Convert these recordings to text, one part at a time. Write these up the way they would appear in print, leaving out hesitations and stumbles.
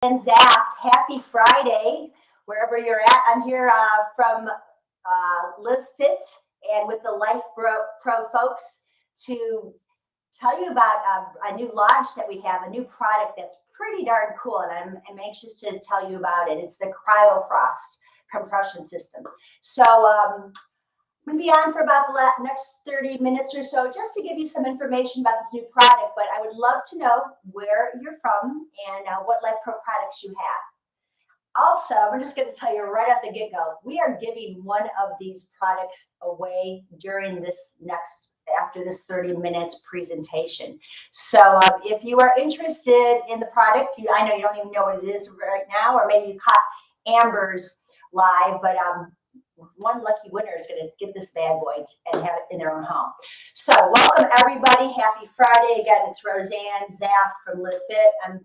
And Zaft, happy Friday, wherever you're at. I'm here from Live Fit and with the Lifepro folks to tell you about a new launch that we have, a new product that's pretty darn cool, and I'm anxious to tell you about it. It's the CryoFrost Compression System. So I'm going to be on for about the next 30 minutes or so just to give you some information about this new product, but I would love to know where you're from and what Lifepro products you have. Also, I'm just going to tell you right at the get-go, we are giving one of these products away during after this 30 minutes presentation. So if you are interested in the product, I know you don't even know what it is right now, or maybe you caught Amber's live, but one lucky winner is going to get this bad boy and have it in their own home. So welcome everybody. Happy Friday. Again, it's Roseann Zaft from Live Fit. I'm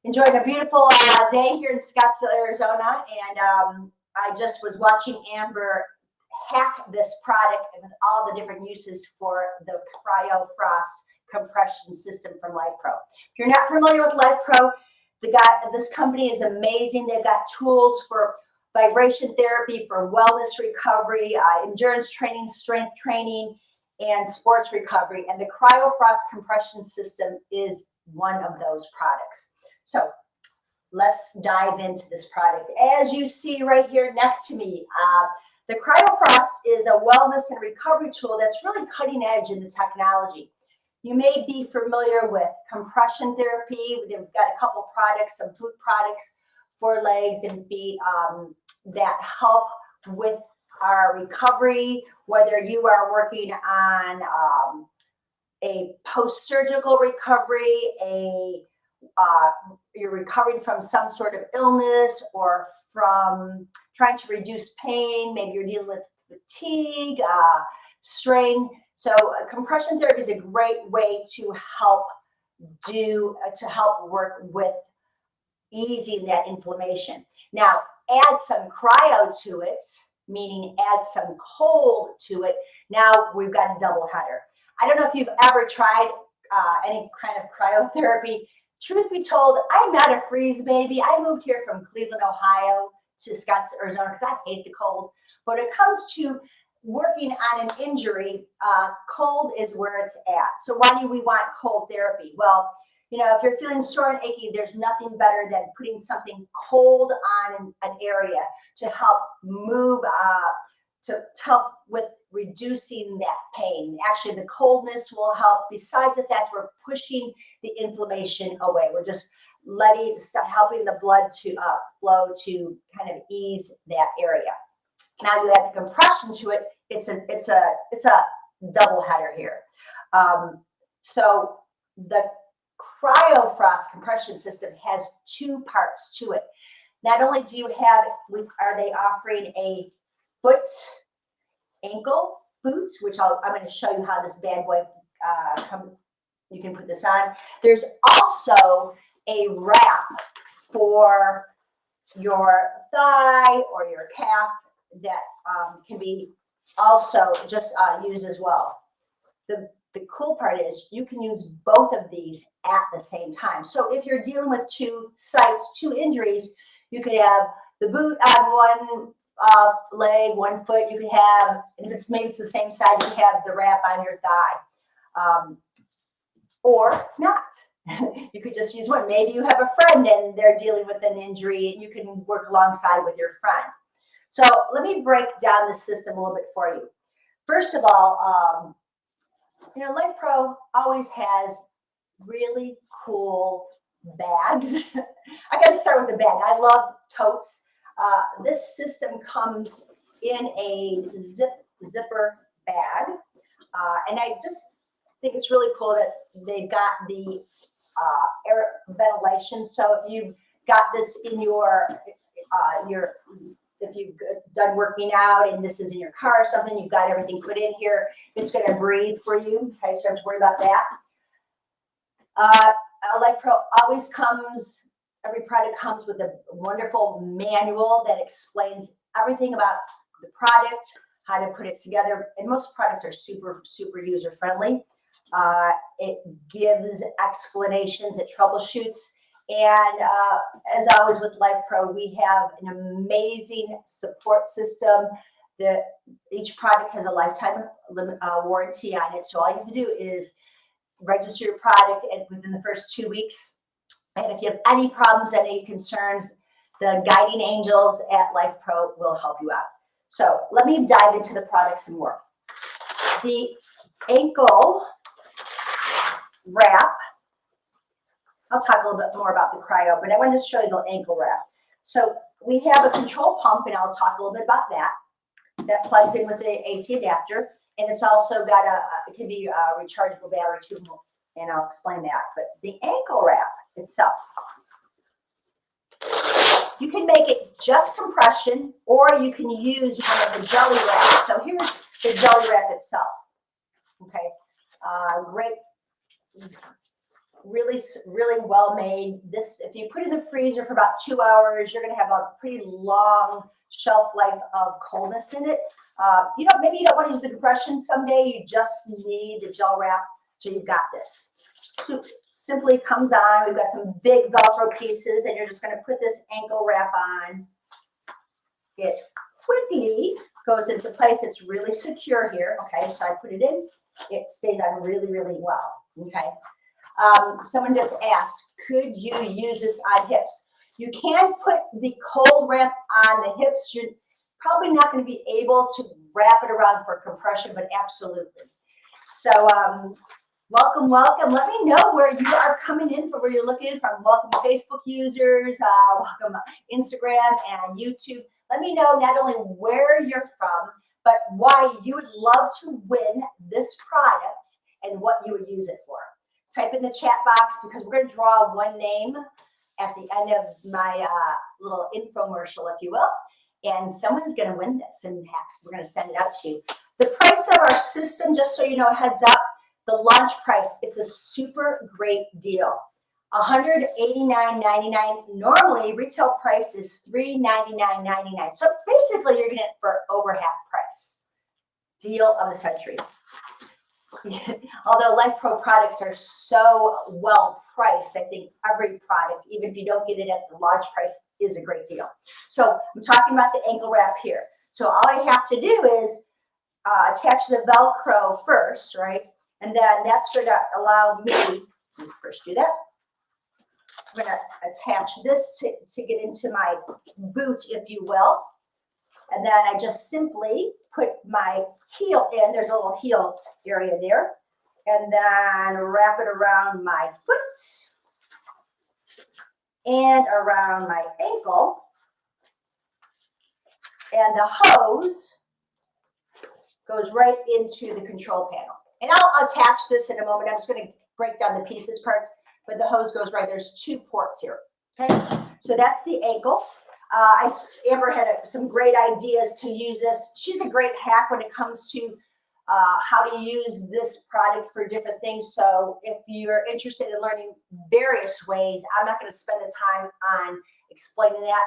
enjoying a beautiful day here in Scottsdale, Arizona. And I just was watching Amber hack this product with all the different uses for the CryoFrost Compression System from Lifepro. If you're not familiar with Lifepro, this company is amazing. They've got tools for vibration therapy, for wellness recovery, endurance training, strength training, and sports recovery. And the CryoFrost Compression System is one of those products. So let's dive into this product. As you see right here next to me, the CryoFrost is a wellness and recovery tool that's really cutting edge in the technology. You may be familiar with compression therapy. We've got a couple products, some food products for legs and feet that help with our recovery, whether you are working on a post-surgical recovery, you're recovering from some sort of illness or from trying to reduce pain, maybe you're dealing with fatigue, strain. So compression therapy is a great way to help work with easing that inflammation. Now, add some cryo to it, meaning add some cold to it. Now we've got a double header. I don't know if you've ever tried any kind of cryotherapy. Truth be told, I'm not a freeze baby. I moved here from Cleveland, Ohio to Scottsdale, Arizona because I hate the cold. But when it comes to working on an injury, cold is where it's at. So why do we want cold therapy? Well, you know, if you're feeling sore and achy, there's nothing better than putting something cold on an area to help move, to help with reducing that pain. Actually, the coldness will help. Besides the fact we're pushing the inflammation away, we're just helping the blood to flow to kind of ease that area. Now you add the compression to it. It's a double header here. So the CryoFrost compression system has two parts to it. Not only do you have, are they offering a foot ankle boot, which I'm going to show you how this bad boy you can put this on. There's also a wrap for your thigh or your calf that can be also just used as well. The cool part is you can use both of these at the same time. So if you're dealing with two injuries, you could have the boot on one leg, one foot. You could have, and if maybe it's the same side, you have the wrap on your thigh, or not. You could just use one. Maybe you have a friend and they're dealing with an injury, and you can work alongside with your friend. So let me break down the system a little bit for you. First of all, you know, Lifepro always has really cool bags. I got to start with the bag. I love totes. This system comes in a zipper bag, and I just think it's really cool that they've got the air ventilation. So if you've got this in if you've done working out and this is in your car or something, you've got everything put in here, it's going to breathe for you. Okay, so you don't have to worry about that. Lifepro always comes, every product comes with a wonderful manual that explains everything about the product, how to put it together. And most products are super, super user friendly. It gives explanations, it troubleshoots, And as always with Lifepro, we have an amazing support system. Each product has a lifetime warranty on it. So all you have to do is register your product within the first 2 weeks. And if you have any problems, any concerns, the guiding angels at Lifepro will help you out. So let me dive into the product some more. The ankle wrap, I'll talk a little bit more about the cryo, but I wanted to show you the ankle wrap. So we have a control pump, and I'll talk a little bit about that. That plugs in with the AC adapter, and it's also got it can be a rechargeable battery too, and I'll explain that. But the ankle wrap itself, you can make it just compression, or you can use one of the jelly wraps. So here's the jelly wrap itself. Okay, great, really well made. This, if you put it in the freezer for about 2 hours, you're going to have a pretty long shelf life of coldness in it. Maybe you don't want to use the compression someday. You just need the gel wrap, so you've got this. So simply comes on. We've got some big Velcro pieces, and you're just going to put this ankle wrap on. It quickly goes into place. It's really secure here. Okay, so I put it in. It stays on really, really well. Okay. Someone just asked, could you use this on hips? You can put the cold wrap on the hips. You're probably not going to be able to wrap it around for compression, but absolutely. So welcome. Let me know where you are coming in from, where you're looking from. Welcome Facebook users, welcome Instagram and YouTube. Let me know not only where you're from, but why you would love to win this product and what you would use it for. Type in the chat box, because we're going to draw one name at the end of my little infomercial, if you will, and someone's going to win this, and we're going to send it out to you. The price of our system, just so you know, heads up, the launch price, it's a super great deal. $189.99. Normally, retail price is $399.99. So basically, you're getting it for over half price. Deal of the century. Although Lifepro products are so well priced, I think every product, even if you don't get it at the launch price, is a great deal. So I'm talking about the ankle wrap here. So all I have to do is attach the Velcro first, right? And then that's going to allow me, let me first do that. I'm going to attach this to get into my boot, if you will. And then I just simply put my heel in. There's a little heel area there. And then wrap it around my foot and around my ankle. And the hose goes right into the control panel. And I'll attach this in a moment. I'm just going to break down the pieces parts, but the hose goes right. There's 2 ports here. Okay, so that's the ankle. Amber had some great ideas to use this. She's a great hack when it comes to how to use this product for different things. So if you're interested in learning various ways, I'm not going to spend the time on explaining that.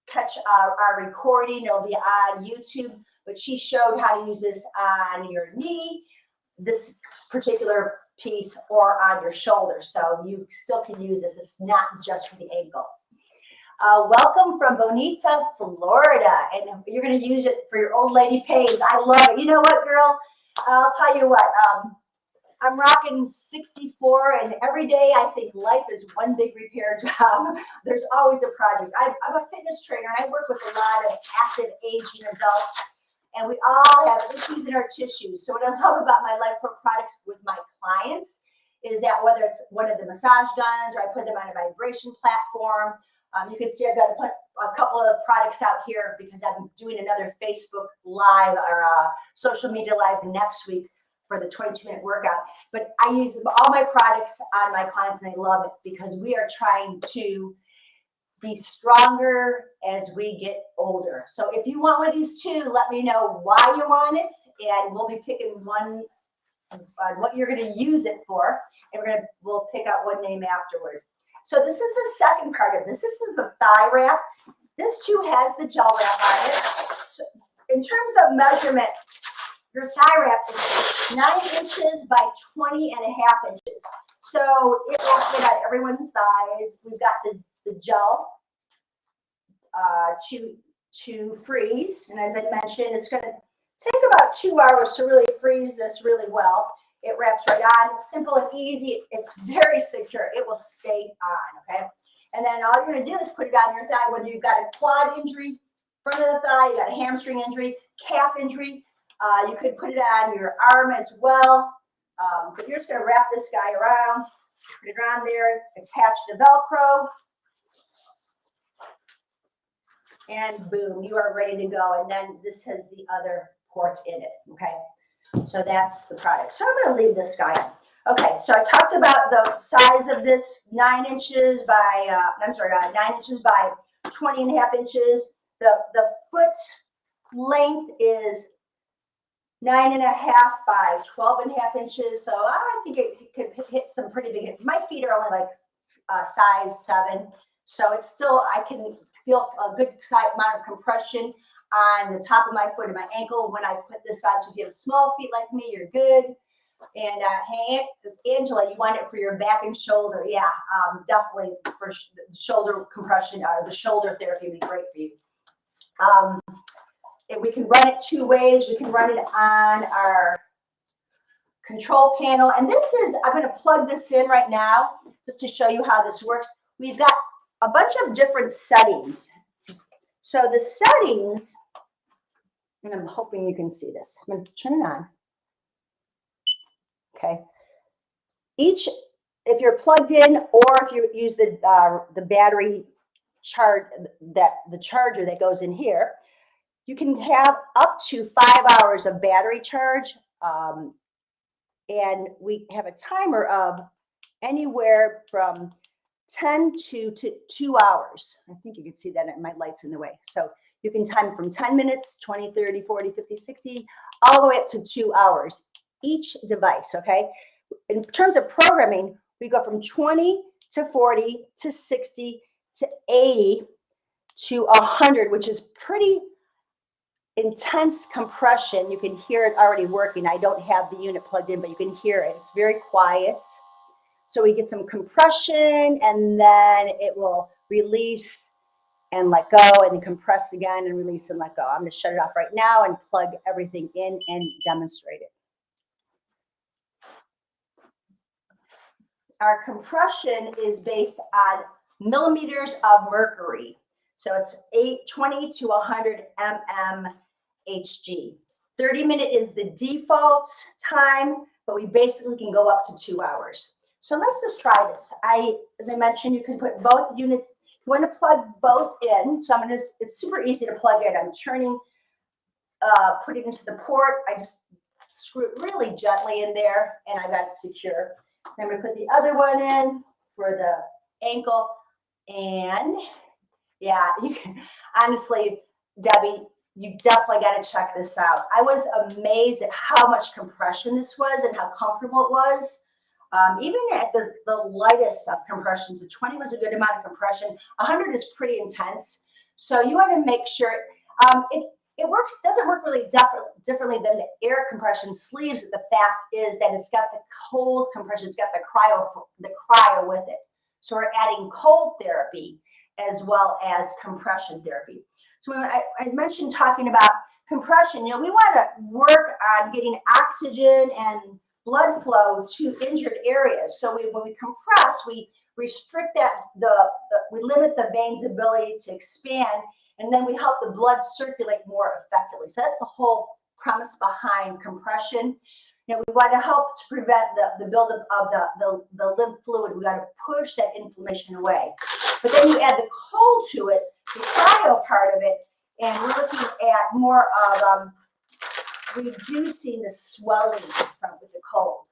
Catch our recording. It'll be on YouTube, but she showed how to use this on your knee, this particular piece, or on your shoulder. So you still can use this. It's not just for the ankle. Welcome from Bonita, Florida. And you're going to use it for your old lady pays. I love it. You know what, girl? I'll tell you what. I'm rocking 64, and every day I think life is one big repair job. There's always a project. I'm a fitness trainer, and I work with a lot of active aging adults, and we all have issues in our tissues. So what I love about my Lifepro products with my clients is that whether it's one of the massage guns, or I put them on a vibration platform, you can see I've got to put a couple of products out here because I'm doing another Facebook Live or social media live next week for the 22-minute workout. But I use all my products on my clients, and they love it because we are trying to be stronger as we get older. So if you want one of these 2, let me know why you want it, and we'll be picking one what you're going to use it for, and we'll pick out one name afterward. So this is the second part of this. This is the thigh wrap. This too has the gel wrap on it. So in terms of measurement, your thigh wrap is 9 inches by 20.5 inches. So it will fit on everyone's thighs. We've got the gel to freeze. And as I mentioned, it's going to take about 2 hours to really freeze this really well. It wraps right on. It's simple and easy. It's very secure. It will stay on, okay? And then all you're going to do is put it on your thigh, whether you've got a quad injury, front of the thigh, you got a hamstring injury, calf injury. You could put it on your arm as well. But you're just going to wrap this guy around, put it on there, attach the Velcro, and boom, you are ready to go. And then this has the other port in it, okay? So that's the product. So I'm going to leave this guy on. Okay, so I talked about the size of this, 9 inches by, 9 inches by 20 and a half inches. The foot length is 9 and a half by 12 and a half inches. So I think it could hit some pretty big. My feet are only like size 7. So it's still, I can feel a good amount of compression on the top of my foot and my ankle when I put this on. So if you have small feet like me, you're good. And hey, Angela, you want it for your back and shoulder. Yeah, definitely for shoulder compression or the shoulder therapy would be great for you. We can run it 2 ways. We can run it on our control panel. And this is, I'm going to plug this in right now just to show you how this works. We've got a bunch of different settings. So the settings, and I'm hoping you can see this. I'm going to turn it on. Okay. Each, if you're plugged in or if you use the battery charge, the charger that goes in here, you can have up to 5 hours of battery charge. And we have a timer of anywhere from 10 to 2 hours. I think you can see that my light's in the way. So you can time from 10 minutes, 20, 30, 40, 50, 60, all the way up to 2 hours each device, okay? In terms of programming, we go from 20 to 40 to 60 to 80 to 100, which is pretty intense compression. You can hear it already working. I don't have the unit plugged in, but you can hear it. It's very quiet. So we get some compression and then it will release and let go and then compress again and release and let go. I'm going to shut it off right now and plug everything in and demonstrate it. Our compression is based on millimeters of mercury. So it's 20 to 100 mmHg. 30-minute is the default time, but we basically can go up to 2 hours. So let's just try this. As I mentioned, you can put both units, you want to plug both in. So it's super easy to plug in. I'm turning, put it into the port. I just screw it really gently in there and I got it secure. I'm going to put the other one in for the ankle. And yeah, honestly, Debbie, you definitely got to check this out. I was amazed at how much compression this was and how comfortable it was. Even at the lightest of compressions, the 20 was a good amount of compression. 100 is pretty intense. So you want to make sure it doesn't work really differently than the air compression sleeves. The fact is that it's got the cold compression. It's got the cryo with it. So we're adding cold therapy as well as compression therapy. So when I mentioned talking about compression, we want to work on getting oxygen and blood flow to injured areas. So when we compress, we restrict we limit the veins' ability to expand, and then we help the blood circulate more effectively. So that's the whole premise behind compression. We want to help to prevent the buildup of the lymph fluid. We got to push that inflammation away. But then you add the cold to it, the cryo part of it, and we're looking at more of reducing the swelling with the cold.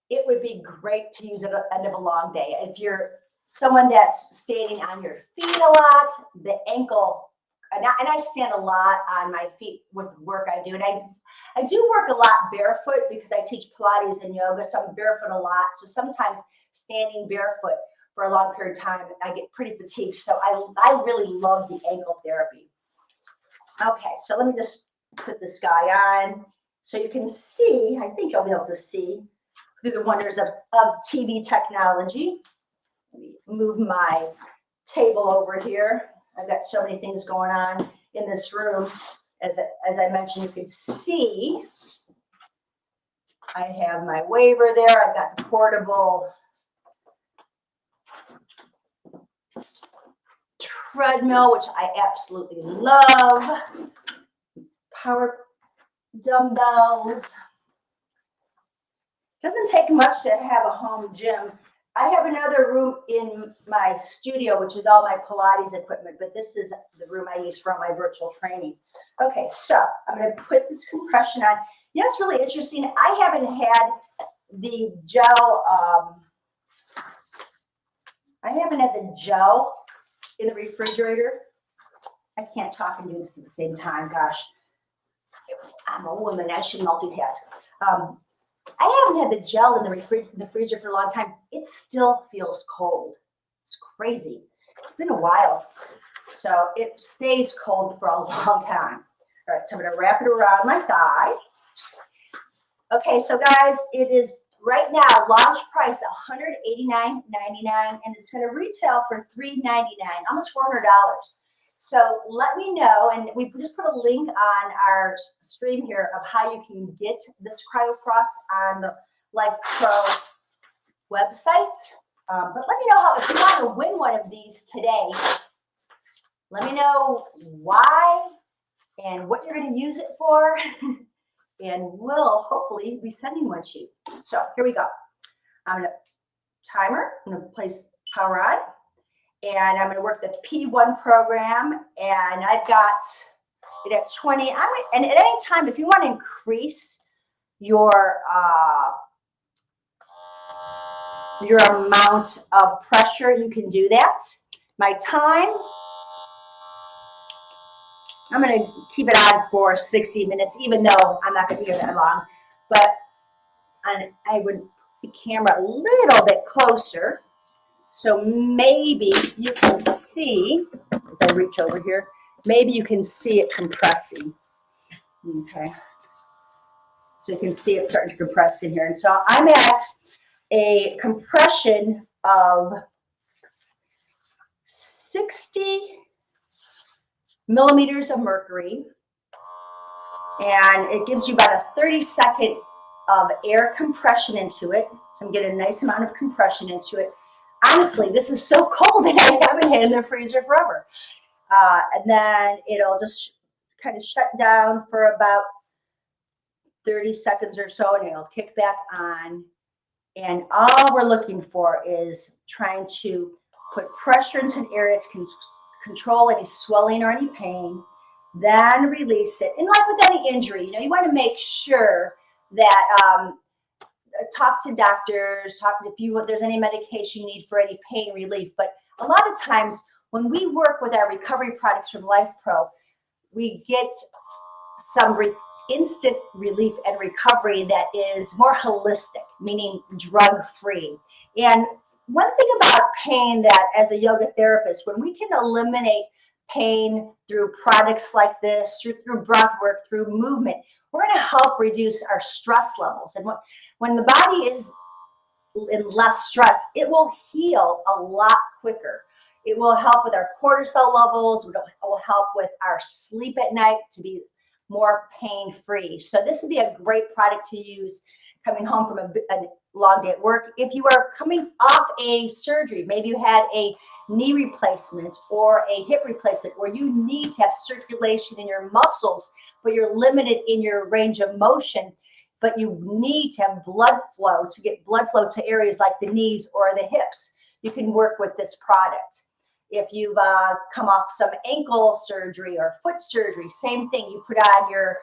It would be great to use at the end of a long day. If you're someone that's standing on your feet a lot, the ankle, and I stand a lot on my feet with the work I do. And I do work a lot barefoot because I teach Pilates and yoga, so I'm barefoot a lot. So sometimes standing barefoot for a long period of time, I get pretty fatigued. So I really love the ankle therapy. Okay, so let me just put this guy on so you can see. I think you'll be able to see through the wonders of TV technology. Let me move my table over here. I've got so many things going on in this room. As I mentioned, you can see I have my waiver there. I've got the portable treadmill, which I absolutely love. Power dumbbells. Doesn't take much to have a home gym. I have another room in my studio, which is all my Pilates equipment, but this is the room I use for my virtual training. Okay, so I'm going to put this compression on. You know, it's really interesting. I haven't had the gel. I haven't had the gel in the refrigerator. I can't talk and do this at the same time. Gosh, I'm a woman. I should multitask. I haven't had the gel in the freezer for a long time. It still feels cold. It's crazy. It's been a while. So it stays cold for a long time. All right, so I'm going to wrap it around my thigh. Okay, so guys, it is right now launch price $189.99, and it's going to retail for $399, almost $400. So let me know, and we just put a link on our stream here of how you can get this CryoFrost on the Lifepro website. But let me know if you want to win one of these today. Let me know why and what you're going to use it for, and we'll hopefully be sending one to you. So here we go. I'm going to timer. I'm going to place power on. And I'm going to work the P1 program, and I've got it at 20. And at any time, if you want to increase your amount of pressure, you can do that. My time, I'm going to keep it on for 60 minutes, even though I'm not going to be here that long. But I would put the camera a little bit closer. So maybe you can see, as I reach over here, maybe you can see it compressing. Okay. So you can see it starting to compress in here. And so I'm at a compression of 60 millimeters of mercury. And it gives you about a 30-second of air compression into it. So I'm getting a nice amount of compression into it. Honestly, this is so cold that I haven't had it in the freezer forever. And then it'll just kind of shut down for about 30 seconds or so, and it'll kick back on. And all we're looking for is trying to put pressure into an area to control any swelling or any pain, then release it. And like with any injury, you know, you want to make sure that talk to doctors, if there's any medication you need for any pain relief. But a lot of times when we work with our recovery products from Lifepro, we get some instant relief and recovery that is more holistic, meaning drug-free. And one thing about pain, that as a yoga therapist, when we can eliminate pain through products like this, through breath work, through movement, we're going to help reduce our stress levels. And when the body is in less stress, it will heal a lot quicker. It will help with our cortisol levels. It will help with our sleep at night to be more pain-free. So this would be a great product to use coming home from a long day at work. If you are coming off a surgery, maybe you had a knee replacement or a hip replacement where you need to have circulation in your muscles, but you're limited in your range of motion, but you need to have blood flow to get blood flow to areas like the knees or the hips. You can work with this product. If you've come off some ankle surgery or foot surgery, same thing. You put on your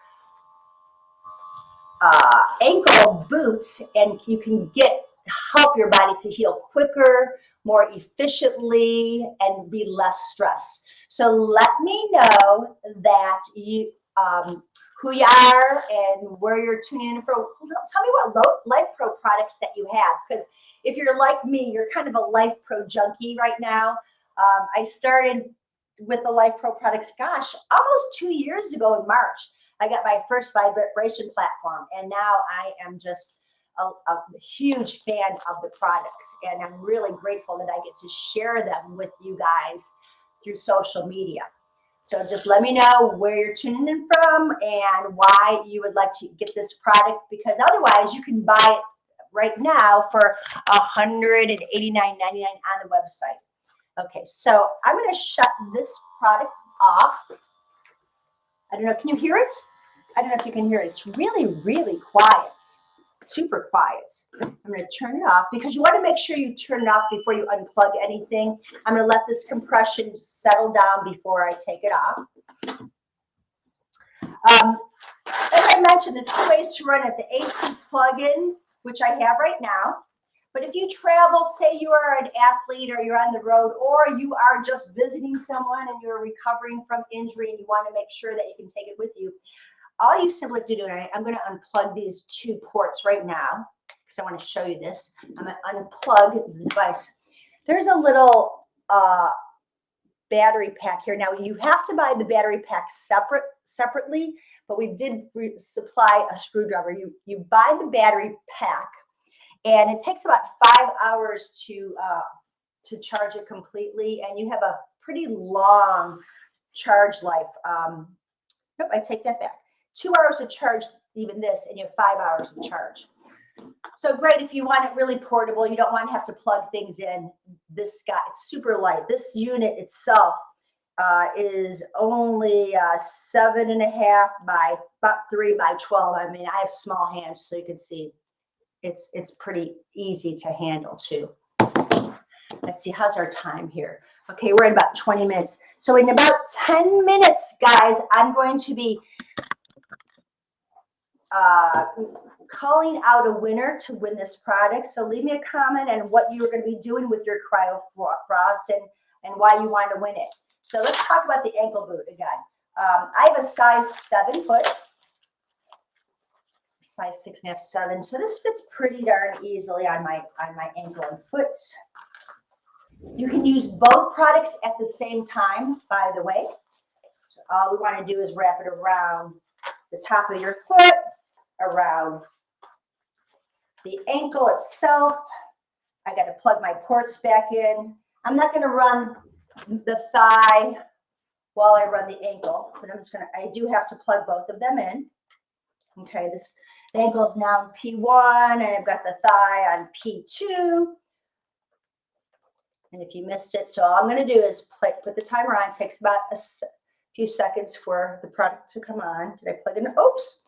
ankle boots and you can help your body to heal quicker, more efficiently, and be less stressed. So let me know that you who you are and where you're tuning in from. Tell me what Lifepro products that you have, because if you're like me, you're kind of a Lifepro junkie right now. I started with the Lifepro products, gosh, almost 2 years ago in March. I got my first vibration platform, and now I am just a huge fan of the products, and I'm really grateful that I get to share them with you guys through social media. So just let me know where you're tuning in from and why you would like to get this product, because otherwise you can buy it right now for $189.99 on the website. Okay, so I'm going to shut this product off. I don't know, can you hear it? I don't know if you can hear it. It's really, really quiet, super quiet. I'm going to turn it off because you want to make sure you turn it off before you unplug anything. I'm going to let this compression settle down before I take it off. As I mentioned, the two ways to run it, the AC plug-in, which I have right now. But if you travel, say you are an athlete or you're on the road, or you are just visiting someone and you're recovering from injury and you want to make sure that you can take it with you, all you simply have to do, and I'm going to unplug these two ports right now because I want to show you this. I'm going to unplug the device. There's a little battery pack here. Now, you have to buy the battery pack separately, but we did supply a screwdriver. You buy the battery pack, and it takes about 5 hours to charge it completely, and you have a pretty long charge life. Nope, I take that back. 2 hours to charge even this, and you have 5 hours of charge. So great if you want it really portable. You don't want to have to plug things in. This guy, it's super light. This unit itself is only 7.5 by about 3 by 12. I mean, I have small hands, so you can see it's pretty easy to handle too. Let's see, how's our time here? Okay, we're at about 20 minutes. So in about 10 minutes, guys, I'm going to be calling out a winner to win this product. So leave me a comment on what you're going to be doing with your CryoFrost and why you want to win it. So let's talk about the ankle boot again. I have a size 7 foot. Size 6.5, 7. So this fits pretty darn easily on my ankle and foot. You can use both products at the same time, by the way. So all we want to do is wrap it around the top of your foot, around the ankle itself. I got to plug my ports back in. I'm not going to run the thigh while I run the ankle, but I do have to plug both of them in. Okay, the ankle is now in P1, and I've got the thigh on P2. And if you missed it, so all I'm going to do is put the timer on. It takes about a few seconds for the product to come on. Did I plug in? Oops.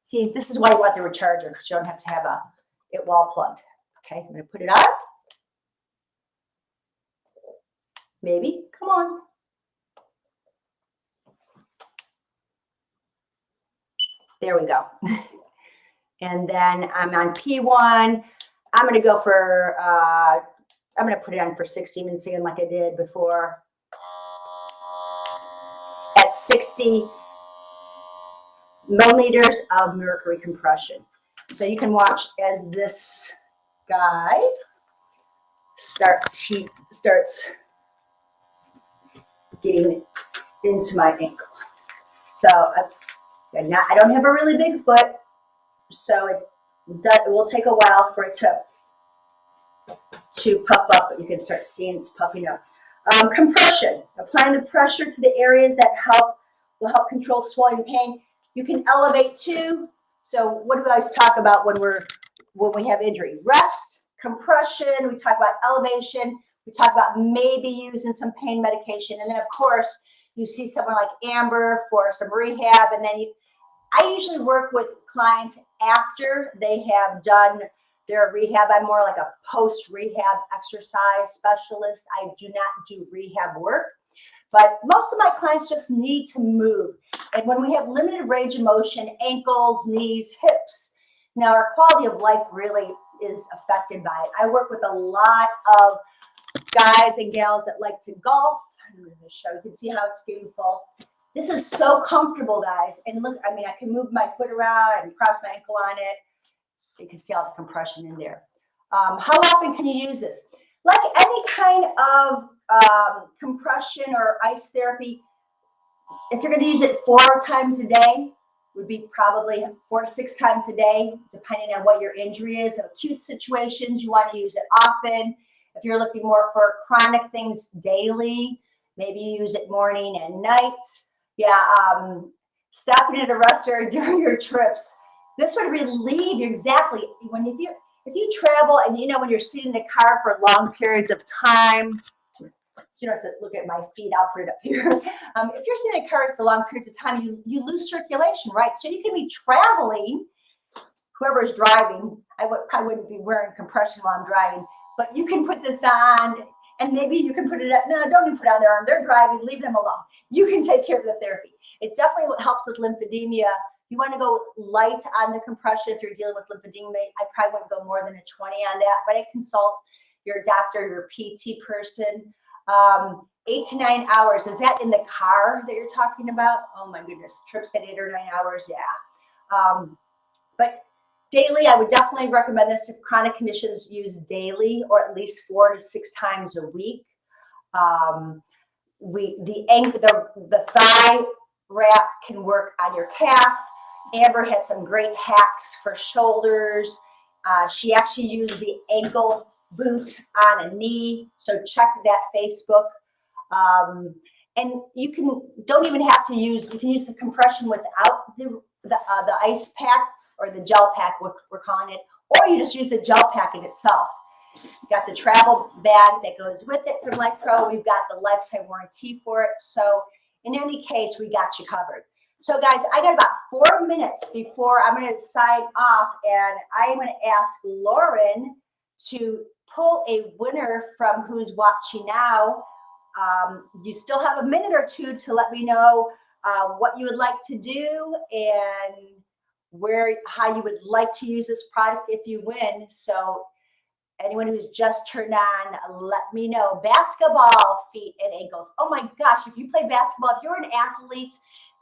See, this is why you want the recharger, because you don't have to have it wall plugged. Okay, I'm going to put it on. Maybe. Come on. There we go. And then I'm on P1. I'm going to go for, I'm going to put it on for 60 minutes again like I did before. At 60 millimeters of mercury compression. So you can watch as this guy starts getting into my ankle. So I don't have a really big foot, so it will take a while for it to puff up, but you can start seeing it's puffing up. Compression, applying the pressure to the areas that will help control swelling and pain. You can elevate too. So what do we always talk about when we have injury? Rest, compression, we talk about elevation, we talk about maybe using some pain medication, and then of course you see someone like Amber for some rehab, and then I usually work with clients after they have done their rehab. I'm more like a post-rehab exercise specialist. I do not do rehab work, but most of my clients just need to move. And when we have limited range of motion, ankles, knees, hips, now our quality of life really is affected by it. I work with a lot of guys and gals that like to golf. I'm going to show you can see how it's getting full. This is so comfortable, guys. And look, I mean, I can move my foot around and cross my ankle on it. You can see all the compression in there. How often can you use this? Like any kind of compression or ice therapy, if you're going to use it 4 times a day, would be probably 4 to 6 times a day, depending on what your injury is. In acute situations, you want to use it often. If you're looking more for chronic things daily, maybe use it morning and nights. Yeah, stopping at a restaurant during your trips. This would relieve you exactly when if you travel and when you're sitting in a car for long periods of time. So you don't have to look at my feet. I'll put it up here. If you're sitting in a car for long periods of time, you lose circulation, right? So you can be traveling. Whoever's driving, probably wouldn't be wearing compression while I'm driving, but you can put this on, and maybe you can put it up. No, don't even put it on their arm. They're driving. Leave them alone. You can take care of the therapy. It definitely helps with lymphedema. You want to go light on the compression if you're dealing with lymphedema. I probably wouldn't go more than a 20 on that, but I consult your doctor, your PT person. 8 to 9 hours. Is that in the car that you're talking about? Oh my goodness, trips at 8 or 9 hours. Yeah. But daily, I would definitely recommend this if chronic conditions. Use daily or at least 4 to 6 times a week. The thigh wrap can work on your calf. Amber had some great hacks for shoulders. She actually used the ankle boot on a knee. So check that Facebook. And you don't even have to you can use the compression without the ice pack or the gel pack, we're calling it, or you just use the gel pack in itself. You got the travel bag that goes with it from Lifepro. We've got the lifetime warranty for it. So in any case, we got you covered. So guys, I got about 4 minutes before I'm going to sign off, and I'm going to ask Lauren to pull a winner from who's watching now. You still have a minute or two to let me know what you would like to do and how you would like to use this product if you win. So anyone who's just turned on, let me know. Basketball, feet and ankles. Oh my gosh, if you play basketball, if you're an athlete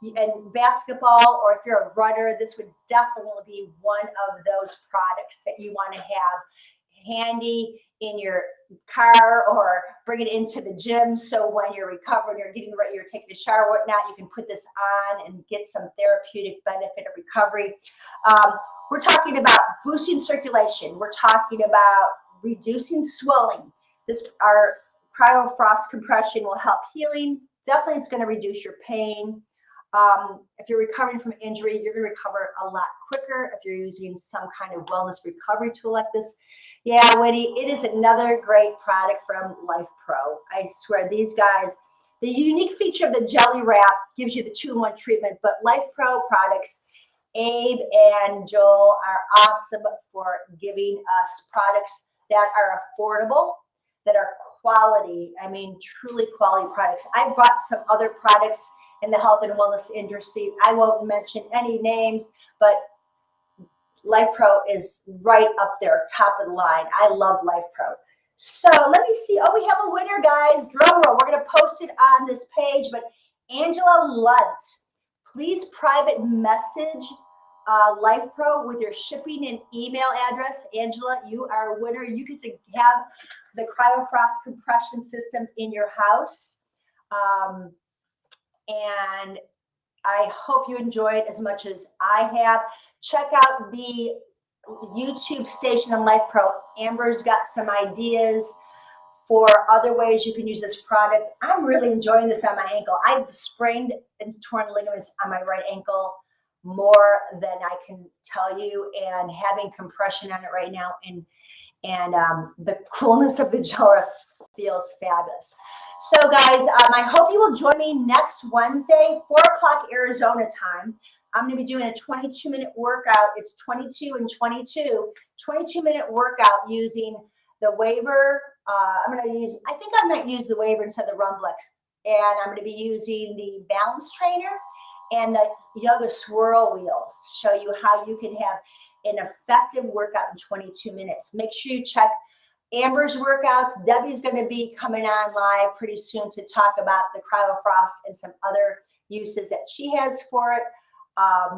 in basketball, or if you're a runner, this would definitely be one of those products that you want to have handy in your car or bring it into the gym. So when you're recovering, you're getting ready, you're taking a shower, whatnot, you can put this on and get some therapeutic benefit of recovery. We're talking about boosting circulation. We're talking about reducing swelling. Our CryoFrost compression will help healing. Definitely, it's going to reduce your pain. If you're recovering from injury, you're going to recover a lot quicker if you're using some kind of wellness recovery tool like this. Yeah, Winnie, it is another great product from Lifepro. I swear, these guys, the unique feature of the jelly wrap gives you the 2-in-1 treatment, but Lifepro products, Abe and Joel, are awesome for giving us products that are affordable, that are quality. I mean, truly quality products. I bought some other products in the health and wellness industry. I won't mention any names, but Lifepro is right up there, top of the line. I love Lifepro. So let me see. Oh, we have a winner, guys. Drum roll. We're going to post it on this page, but Angela Lunt, please private message Lifepro with your shipping and email address. Angela, you are a winner. You get to have the CryoFrost compression system in your house. And I hope you enjoy it as much as I have. Check out the YouTube station on Lifepro. Amber's got some ideas for other ways you can use this product. I'm really enjoying this on my ankle. I've sprained and torn ligaments on my right ankle more than I can tell you, and having compression on it right now and the coolness of the gel feels fabulous. So guys, I hope you will join me next Wednesday, 4 o'clock Arizona time. I'm going to be doing a 22-minute workout. It's 22 and 22, 22-minute workout using the Waver. I think I might use the Waver instead of the Rumblex. And I'm going to be using the balance trainer and the yoga swirl wheels to show you how you can have an effective workout in 22 minutes. Make sure you check Amber's workouts. Debbie's going to be coming on live pretty soon to talk about the CryoFrost and some other uses that she has for it.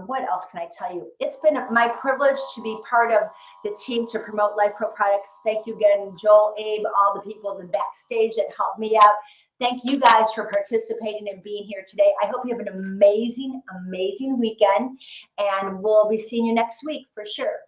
What else can I tell you? It's been my privilege to be part of the team to promote Lifepro products. Thank you again, Joel, Abe, all the people in the backstage that helped me out. Thank you guys for participating and being here today. I hope you have an amazing, amazing weekend, and we'll be seeing you next week for sure.